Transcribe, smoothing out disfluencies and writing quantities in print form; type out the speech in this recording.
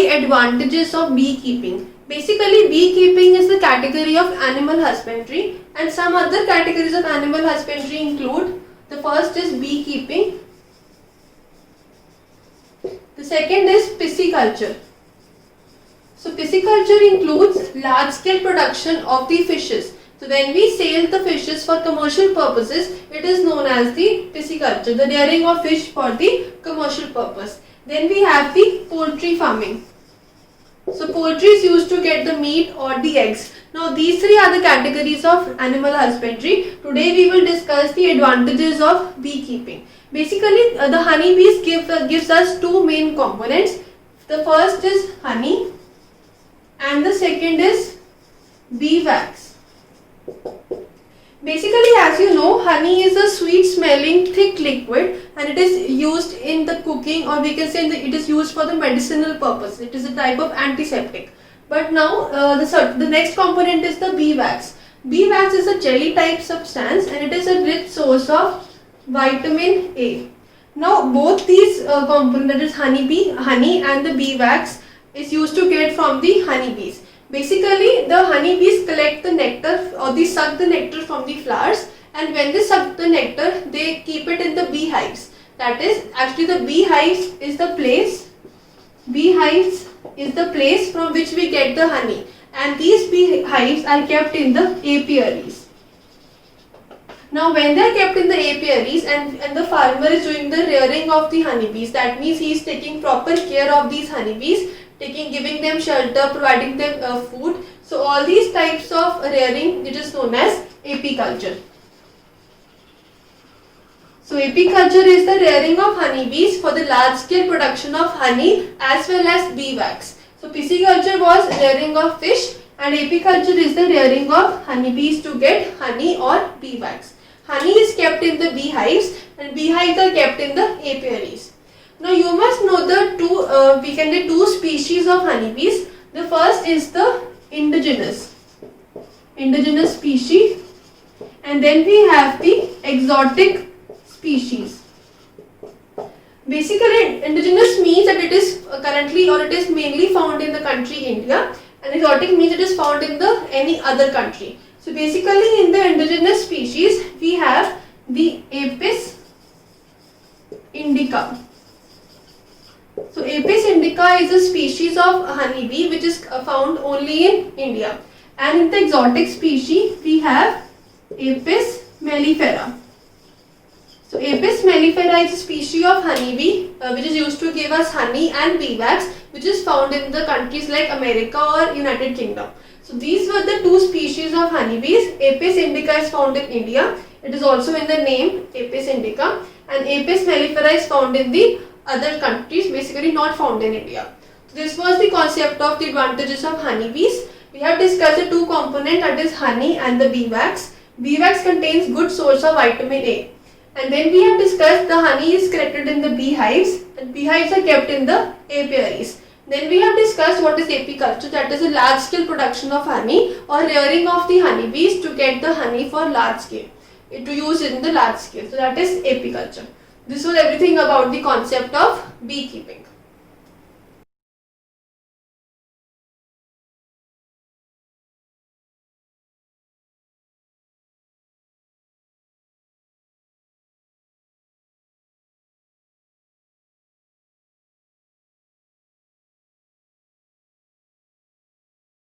the advantages of beekeeping. Basically, beekeeping is the category of animal husbandry, and some other categories of animal husbandry include, the first is beekeeping, the second is pisciculture. So pisciculture includes large scale production of the fishes. So when we sell the fishes for commercial purposes, it is known as the pisciculture, the rearing of fish for the commercial purpose. Then we have the poultry farming. So poultry is used to get the meat or the eggs. Now these three are the categories of animal husbandry. Today we will discuss the advantages of beekeeping. Basically the honeybees gives us two main components. The first is honey and the second is bee wax. Basically, as you know, honey is a sweet smelling thick liquid and it is used in the cooking, or we can say it is used for the medicinal purpose. It is a type of antiseptic. But now the next component is the bee wax. Bee wax is a jelly type substance and it is a rich source of vitamin A. Now both these components, that is honey and the bee wax, is used to get from the honeybees. Basically, the honeybees collect the nectar, or they suck the nectar from the flowers, and when they suck the nectar, they keep it in the beehives. That is, actually the beehives is the place from which we get the honey, and these beehives are kept in the apiaries. Now when they are kept in the apiaries and the farmer is doing the rearing of the honeybees, that means he is taking proper care of these honeybees, giving them shelter, providing them food. So all these types of rearing, it is known as apiculture. So apiculture is the rearing of honeybees for the large scale production of honey as well as bee wax. So pisciculture was rearing of fish and apiculture is the rearing of honeybees to get honey or bee wax. Honey is kept in the beehives and beehives are kept in the apiaries. Now you must know the two species of honeybees. The first is the indigenous species, and then we have the exotic species. Basically, indigenous means that it is currently or it is mainly found in the country India, and exotic means it is found in any other country. So basically in the indigenous species we have the Apis indica. So Apis indica is a species of honeybee which is found only in India, and in the exotic species we have Apis mellifera. So Apis mellifera is a species of honeybee which is used to give us honey and bee wax, which is found in the countries like America or United Kingdom. So these were the two species of honeybees. Apis indica is found in India. It is also in the name Apis indica, and Apis mellifera is found in the other countries, basically not found in India. So this was the concept of the advantages of honeybees. We have discussed the two components, that is honey and the bee wax. Bee wax contains good source of vitamin A. And then we have discussed the honey is collected in the beehives and beehives are kept in the apiaries. Then we have discussed what is apiculture, that is a large scale production of honey or rearing of the honeybees to get the honey for large scale, to use it in the large scale. So that is apiculture. This was everything about the concept of beekeeping.